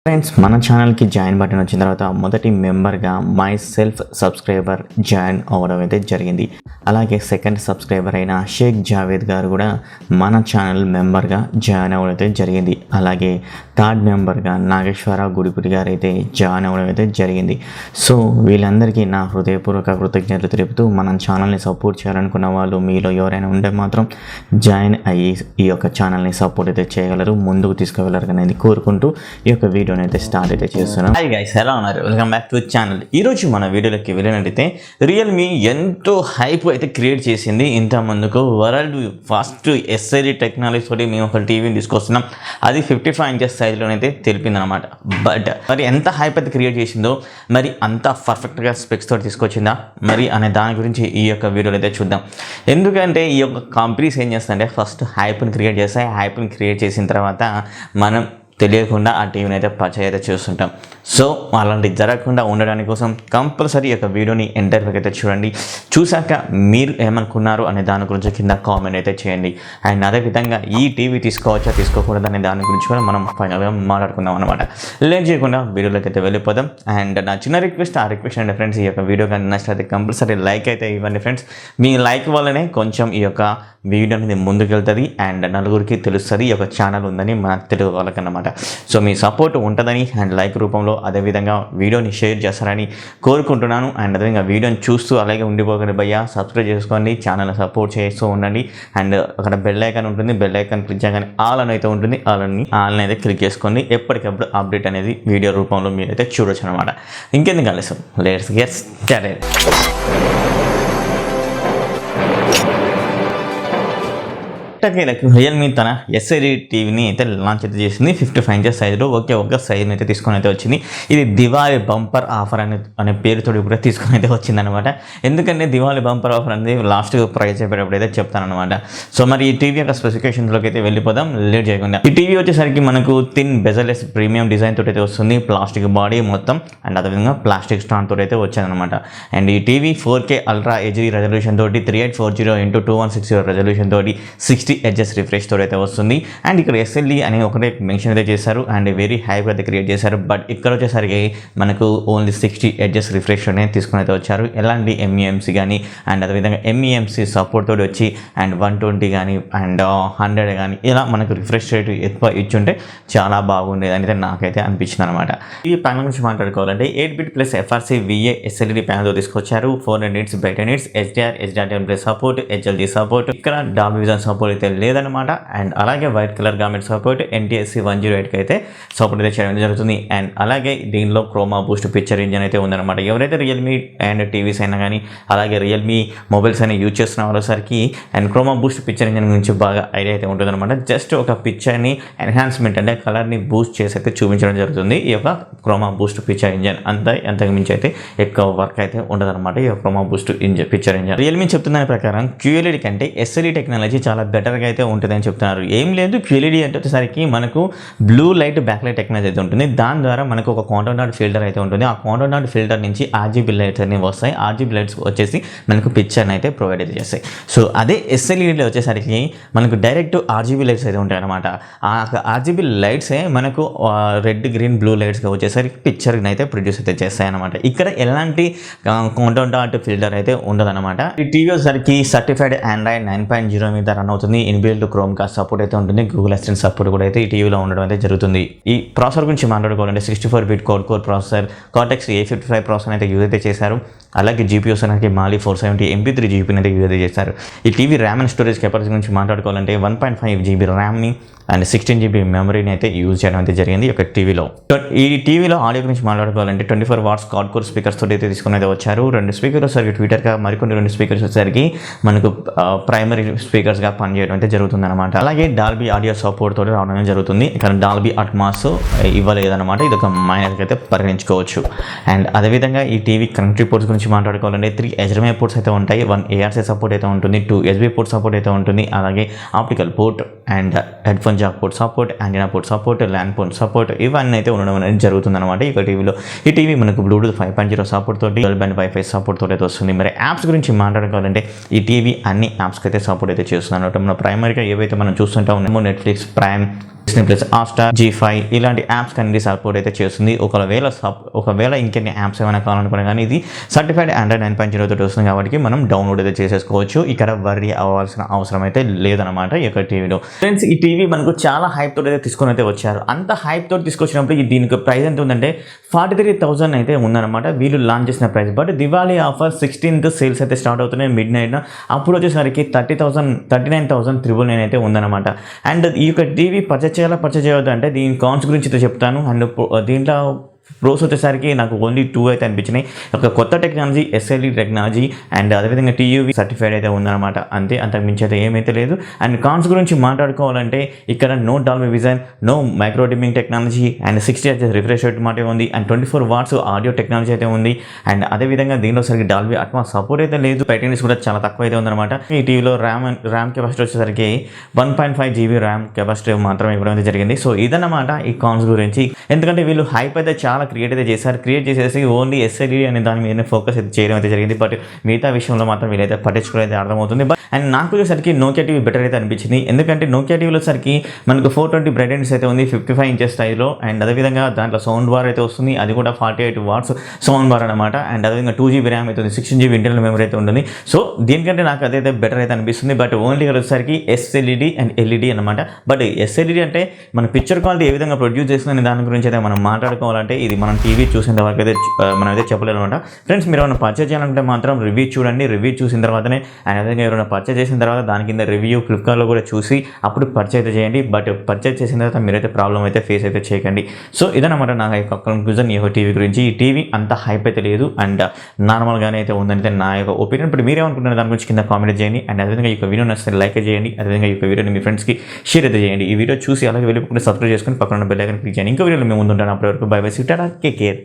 Friends మన ఛానల్కి join button వచ్చిన తర్వాత మొదటి మెంబర్గా మై సెల్ఫ్ సబ్స్క్రైబర్ జాయిన్ అవ్వడం అయితే జరిగింది. అలాగే సెకండ్ సబ్స్క్రైబర్ అయిన షేక్ జావేద్ గారు కూడా మన ఛానల్ మెంబర్గా జాయిన్ అవ్వడం అయితే జరిగింది. అలాగే థర్డ్ మెంబర్గా నాగేశ్వరరావు గుడిపుడి గారు అయితే జాయిన్ అవ్వడం అయితే జరిగింది. సో వీళ్ళందరికీ నా హృదయపూర్వక కృతజ్ఞతలు తెలుపుతూ మన ఛానల్ని సపోర్ట్ చేయాలనుకున్న వాళ్ళు మీలో ఎవరైనా ఉంటే మాత్రం జాయిన్ అయ్యి ఈ యొక్క ఛానల్ని సపోర్ట్ అయితే చేయగలరు, ముందుకు తీసుకువెళ్ళరు అనేది కోరుకుంటూ ఈ యొక్క వీడియోని అయితే స్టార్ట్ అయితే చేస్తున్నాం. హాయ్ గైస్, ఎలా ఉన్నారు? Welcome back to channel. ఈరోజు మన వీడియోలోకి వెళ్ళినట్టయితే రియల్మీ ఎంతో హైప్ అయితే క్రియేట్ చేసింది. ఇంత ముందుకు వరల్డ్ ఫస్ట్ ఎస్ఎల్ఈ టెక్నాలజీ తోటి మేము ఒక టీవీని తీసుకొస్తున్నాం. అది 55 ఇంచెస్ సైజులోనైతే తెలిపింది అనమాట. బట్ మరి ఎంత హైప్ అయితే క్రియేట్ చేసిందో, మరి అంత పర్ఫెక్ట్గా స్పెక్స్ తోటి తీసుకొచ్చిందా మరి అనే దాని గురించి ఈ యొక్క వీడియోలో అయితే చూద్దాం. ఎందుకంటే ఈ యొక్క కంపెనీస్ ఏం చేస్తాయంటే ఫస్ట్ హైప్ని క్రియేట్ చేస్తాయి. హైప్ని క్రియేట్ చేసిన తర్వాత మనం తెలియకుండా ఆ టీవీని అయితే పర్చేజ్ అయితే చూస్తుంటాం. సో అలాంటి జరగకుండా ఉండడానికి కోసం కంపల్సరీ ఈ యొక్క వీడియోని ఎంటర్ వరకు అయితే చూడండి. చూశాక మీరు ఏమనుకున్నారు అనే దాని గురించి కింద కామెంట్ అయితే చేయండి. అండ్ అదేవిధంగా ఈ టీవీ తీసుకోవచ్చా తీసుకోకూడదు అనే దాని గురించి కూడా మనం ఫైనల్గా మాట్లాడుకుందాం అనమాట. లేట్ చేయకుండా వీడియోలోకి అయితే వెళ్ళిపోదాం. అండ్ నా చిన్న రిక్వెస్ట్, ఆ రిక్వెస్ట్ అండి ఫ్రెండ్స్, ఈ యొక్క వీడియో కానీ నచ్చినట్లయితే కంపల్సరీ లైక్ అయితే ఇవ్వండి ఫ్రెండ్స్. మీ లైక్ వల్లనే కొంచెం ఈ యొక్క వీడియో అనేది ముందుకెళ్తుంది అండ్ నలుగురికి తెలుస్తుంది ఈ యొక్క ఛానల్ ఉందని మన తెలుగు వాళ్ళకన్నమాట. సో మీ సపోర్ట్ ఉంటుందని అండ్ లైక్ రూపంలో అదేవిధంగా వీడియోని షేర్ చేస్తారని కోరుకుంటున్నాను. అండ్ అదేవిధంగా వీడియోని చూస్తూ అలాగే ఉండిపోకండి భయ్యా, సబ్స్క్రైబ్ చేసుకోండి, ఛానల్ని సపోర్ట్ చేస్తూ ఉండండి. అండ్ అక్కడ బెల్ ఐకాన్ ఉంటుంది, బెల్ ఐకాన్ క్లిక్ చేయగానే ఆల్ అని అయితే ఉంటుంది, ఆల్ని అయితే క్లిక్ చేసుకోండి. ఎప్పటికప్పుడు అప్డేట్ అనేది వీడియో రూపంలో మీరైతే చూడొచ్చు అనమాట. ఇంకెందుకు ఆలస్యం, లెట్స్ గెట్ స్టార్టెడ్. రియల్మీ తన ఎస్ఎల్ఈ టీవీని అయితే లాంచ్ అయితే చేసింది. 55 ఇంచెస్ సైజులో ఒక సైజుని అయితే తీసుకొని అయితే వచ్చింది. ఇది దివాళీ బంపర్ ఆఫర్ అనే పేరుతో కూడా తీసుకొని అయితే వచ్చింది అనమాట. ఎందుకంటే దివాళీ బంపర్ ఆఫర్ అనేది లాస్ట్ ప్రైస్ చెప్పేటప్పుడు అయితే చెప్తానమాట. సో మరి ఈ టీవీ యొక్క స్పెసిఫికేషన్స్లోకి అయితే వెళ్ళిపోదాం లేట్ చేయకుండా. ఈ టీవీ వచ్చేసరికి మనకు థిన్ బెజల్లెస్ ప్రీమియం డిజైన్ తోటి అయితే వస్తుంది. ప్లాస్టిక్ బాడీ మొత్తం అండ్ అదేవిధంగా ప్లాస్టిక్ స్టాండ్ తోటి అయితే వచ్చాదనమాట. అండ్ ఈ TV 4K ultra HD resolution తోటి 3840x2160 రెజల్యూషన్ తోటి 60 హెచ్ఎస్ రిఫ్రెష్ తోటి అయితే వస్తుంది. అండ్ ఇక్కడ ఎస్ఎల్ఈ అని ఒకటే మెన్షన్ అయితే చేశారు అండ్ వెరీ హైప్ అయితే క్రియేట్ చేశారు. బట్ ఇక్కడ వచ్చేసరికి మనకు ఓన్లీ 60 హెచ్ఎస్ రిఫ్రెష్ అనేది తీసుకుని అయితే వచ్చారు. ఎలాంటి ఎంఈఎంసీ కానీ అండ్ అదేవిధంగా ఎంఈఎంసీ సపోర్ట్ తోటి వచ్చి అండ్ 120 కానీ అండ్ 100 కానీ ఇలా మనకు రిఫ్రెష్ రేట్ ఎక్కువ ఇచ్చుంటే చాలా బాగుండేది అని నాకైతే అనిపించింది అనమాట. ఈ ప్యానల్ గురించి మాట్లాడుకోవాలంటే 8-bit plus FRC VA SLED ప్యానల్తో తీసుకొచ్చారు. 400 nits బయట nits HDR10 support, HLG support, ఇక్కడ డాల్బీ విజన్ సపోర్ట్ అయితే లేదనమాట. అండ్ అలాగే wide colour gamut support NTSC 108కి అయితే సపోర్ట్ అయితే చేయడం జరుగుతుంది. అండ్ అలాగే దీనిలో క్రోమా బూస్ట్ పిక్చర్ ఇంజన్ అయితే ఉందన్నమాట. ఎవరైతే రియల్మీ అండ్ టీవీస్ అయినా కానీ అలాగే రియల్మీ మొబైల్స్ అయినా యూజ్ చేస్తున్న వాళ్ళసరికి and Chroma Boost picture engine గురించి బాగా ఐడియా అయితే ఉంటుందన్నమాట. జస్ట్ ఒక పిక్చర్ని ఎన్హాన్స్మెంట్ అంటే కలర్ని బూస్ట్ చేసి అయితే చూపించడం జరుగుతుంది ఈ యొక్క క్రోమా బూస్ట్ పిక్చర్ ఇంజన్. అంతకు మించి అయితే ఎక్కువ వర్క్ అయితే ఉండదన్నమాట ఈ యొక్క Croma Boost picture engine. Realme చెప్తున్న దాని ప్రకారం QLED కంటే SLE టెక్నాలజీ చాలా బెటర్గా అయితే ఉంటుందని చెప్తున్నారు. ఏం లేదు, QLED అంటే వచ్చేసరికి మనకు blue light back light technology అయితే ఉంటుంది. దాని ద్వారా మనకు ఒక కాంటోర్ డాట్ ఫిల్టర్ అయితే ఉంటుంది. ఆ కాంటోర్ డాట్ ఫిల్టర్ నుంచి RGB లైట్స్ అనేవి వస్తాయి. RGB లైట్స్ వచ్చేసి మనకు పిక్చర్ని అయితే ప్రొవైడ్ అయితే చేస్తాయి. సో అదే SLEDలో వచ్చేసరికి మనకు డైరెక్ట్ RGB లైట్స్ అయితే ఉంటాయి అనమాట. ఆ RGB లైట్సే మనకు రెడ్, గ్రీన్, బ్లూ లైట్స్గా వచ్చేసరికి పిక్చర్ని అయితే ప్రొడ్యూస్ అయితే చేస్తాయి అనమాట. ఇక్కడ ఎలాంటి కాంటోర్ డాట్ ఫిల్టర్ అయితే ఉండదన్నమాట. ఈ టీవీ వచ్చేసరికి సర్టిఫైడ్ ఆండ్రాయిడ్ 9.0 మీద రన్ అవుతుంది. ఇన్బిల్ట్ క్రోమ్ కాస్ట్ సపోర్ట్ అయితే ఉంటుంది. గూగుల్ అసిస్టెంట్ సపోర్ట్ కూడా అయితే ఈ టీవీలో ఉండడం అయితే జరుగుతుంది. ఈ ప్రాసెసర్ గురించి మాట్లాడుకోవాలంటే 64-bit core processor cortex A55 processor అయితే యూజ్ అయితే చేశారు. అలాగే జీపీ వచ్చేసరికి మాలి 470 MP3 జీపీని అయితే యూజ్ అయితే చేశారు. ఈ TV RAM and storage capacity గురించి మాట్లాడుకోవాలంటే 1.5 GB ర్యామ్ని అండ్ 16 GB మెమరీని అయితే యూజ్ చేయడం అయితే జరిగింది ఈ యొక్క టీవీలో. ఈ టీవీలో ఆడియో గురించి మాట్లాడుకోవాలంటే 24 watts క్వాడ్ కోర్ స్పీకర్స్ తోటి అయితే తీసుకుని అయితే వచ్చారు. 2 స్పీకర్స్ వచ్చేసరికి ట్విట్టర్గా, మరికొన్ని 2 స్పీకర్స్ వచ్చేసరికి మనకు ప్రైమరీ స్పీకర్స్గా పనిచేయడం అయితే జరుగుతుంది అనమాట. అలాగే డాల్బీ ఆడియో సపోర్ట్ తోటి రావడం జరుగుతుంది. ఇక్కడ డాల్బీ అట్మాస్ ఇవ్వలేదన్నమాట. ఇది ఒక మైనర్గా అయితే పరిగణించుకోవచ్చు. అండ్ అదేవిధంగా ఈ టీవీ కనెక్టివ్ పోర్ట్స్ గురించి మాట్లాడుకోవాలంటే 3 HDMI పోర్ట్స్ అయితే ఉంటాయి. 1 ARC సపోర్ట్ అయితే ఉంటుంది. 2 USB పోర్ట్ సపోర్ట్ అయితే ఉంటుంది. అలాగే optical port and headphone jack port support, antenna port support, LAN port support ఇవన్నీ అయితే ఉండడం అనేది జరుగుతుంది అనమాట ఈ టీవీలో. ఈ టీవీ మనకు బ్లూటూత్ 5.0 సపోర్ట్ తోటి, 12 వైఫై సపోర్ట్ తోటి అయితే వస్తుంది. మరి యాప్స్ గురించి మాట్లాడుకోవాలంటే ఈ టీవీ అన్ని యాప్స్కి అయితే సపోర్ట్ అయితే చేస్తుంది అనమాట. మన ప్రైమరీగా ఏవైతే మనం చూస్తుంటా ఉన్నామో నెట్ఫ్లిక్స్, ప్రైమ్, ప్లస్ హాట్‌స్టార్, జీ5 ఇలాంటి యాప్స్ అనేది సపోర్ట్ అయితే చేస్తుంది. ఒకవేళ ఇంకెన్ని యాప్స్ ఏమైనా కావాలనుకున్నా కానీ ఇది సర్టిఫైడ్ ఆండ్రాయిడ్ 9.0 తోటి వస్తుంది కాబట్టి మనం డౌన్లోడ్ అయితే చేసేసుకోవచ్చు. ఇక్కడ వర్రీ అవ్వాల్సిన అవసరం అయితే లేదనమాట ఈ యొక్క టీవీలో. ఫ్రెండ్స్, ఈ టీవీ మనకు చాలా హైప్ తోటి అయితే తీసుకొని అయితే వచ్చారు. అంత హైప్ తోటి తీసుకొచ్చినప్పుడు దీనికి ప్రైస్ ఎంత ఉందంటే 43,000 అయితే ఉందన్నమాట వీళ్ళు లాంచ్ చేసిన price. But Diwali offer 16th sales అయితే స్టార్ట్ అవుతున్నాయి మిడ్ నైట్. అప్పుడు వచ్చేసరికి 39,999 అయితే ఉందన్నమాట. అండ్ ఈ యొక్క టీవీ పర్చేజ్ చేయవద్దు అంటే దీని కాన్స్ గురించి అయితే చెప్తాను. అండ్ దీంట్లో ప్రోస్ వచ్చేసరికి నాకు ఓన్లీ 2 అయితే అనిపించినాయి. ఒక కొత్త టెక్నాలజీ, ఎస్ఎల్ఈ టెక్నాలజీ అండ్ అదేవిధంగా టీయూవీ సర్టిఫైడ్ అయితే ఉందన్నమాట. అంతకు మించి అయితే ఏమైతే లేదు. అండ్ కాన్స్ గురించి మాట్లాడుకోవాలంటే ఇక్కడ no Dolby vision, no micro dimming technology and 60 Hz refresh rate మాట ఉంది. అండ్ 24 watts ఆడియో టెక్నాలజీ అయితే ఉంది. అండ్ అదేవిధంగా దీనిలో సరికి డాల్బీ అట్మాస్ సపోర్ట్ అయితే లేదు. బ్రైట్నెస్ కూడా చాలా తక్కువ అయితే ఉందన్నమాట. ఈ టీవీలో ర్యామ్ కెపాసిటీ వచ్చేసరికి 1.5 GB ర్యామ్ కెపాసిటీ మాత్రమే ఇవ్వడం అయితే జరిగింది. సో ఇదన్నమాట ఈ కాన్స్ గురించి. ఎందుకంటే వీళ్ళు హైప్ అయితే చాలా క్రియేట్ చేసేసి ఓన్లీ ఎస్ఎల్ఈ అనే దాని మీదనే ఫోకస్ అయితే చేయడం అయితే జరిగింది. బట్ మిగతా విషయంలో మాత్రం వీళ్ళైతే పట్టించుకోవడం అయితే అర్థమవుతుంది. బట్ అండ్ నాకు వచ్చేసరికి నోకియా టీవీ బెటర్ అయితే అనిపించింది. ఎందుకంటే నోకియా టీవీలో సరికి మనకు 420 బ్రైట్నెస్ అయితే ఉంది 55 inches స్థాయిలో. అండ్ అదేవిధంగా దాంట్లో సౌండ్ బార్ అయితే వస్తుంది, అది కూడా 48 watts సౌండ్ బార్ అనమాట. అండ్ అదేవిధంగా 2 GB ర్యామ్ అయితే ఉంది, 16 GB ఇంటర్నల్ మెమరీ అయితే ఉంటుంది. సో దీనికంటే నాకు అదైతే బెటర్ అయితే అనిపిస్తుంది. బట్ ఓన్లీ వచ్చేసరికి ఎస్ఎల్ఈడి అండ్ ఎల్ఈడి అనమాట. బట్ ఎస్ఎల్ఈడి అంటే మన పిక్చర్ క్వాలిటీ ఏ విధంగా ప్రొడ్యూస్ చేస్తుందని దాని గురించి అయితే మనం మాట్లాడుకోవాలంటే ఇది మనం టీవీ చూసిన వరకు అయితే మనం అయితే చెప్పలేము అనమాట. ఫ్రెండ్స్, మీరు ఏమైనా పర్చేజ్ చేయాలంటే మాత్రం రివ్యూ చూడండి. రివ్యూ చూసిన తర్వాతనే అండ్ అదేవిధంగా ఎవరైనా పర్చేజ్ చేసిన తర్వాత దాని కింద రివ్యూ ఫ్లిప్కార్ట్లో కూడా చూసి అప్పుడు పర్చేజ్ అయితే చేయండి. బట్ పర్చేజ్ చేసిన తర్వాత మీరైతే ప్రాబ్లం అయితే ఫేస్ అయితే చేయకండి. సో ఇదన్నమాట నా యొక్క కంక్లూజన్ ఈ యొక్క టీవీ గురించి. ఈ టీవీ అంత హైప్ అయితే లేదు అండ్ నార్మల్గానే అయితే ఉందంటే నా యొక్క ఒపీనియన్. ఇప్పుడు మీరేమనుకుంటున్నారు దాని గురించి కింద కామెంట్ చేయండి. అండ్ అదేవిధంగా ఈ యొక్క వీడియో నచ్చితే లైక్ చేయండి. అదేవిధంగా ఈ యొక్క వీడియోని మీ ఫ్రెండ్స్కి షేర్ అయితే చేయండి. ఈ వీడియో చూసి అలాగే వెళ్ళిపోకుండా సబ్స్క్రైబ్ చేసుకొని పక్కన బెల్ ఐకాన్ క్లిక్ చేయండి. ఇంకో వీడియోలో మేము ముందుంటాను. అప్పటి వరకు by by, Tata, take care.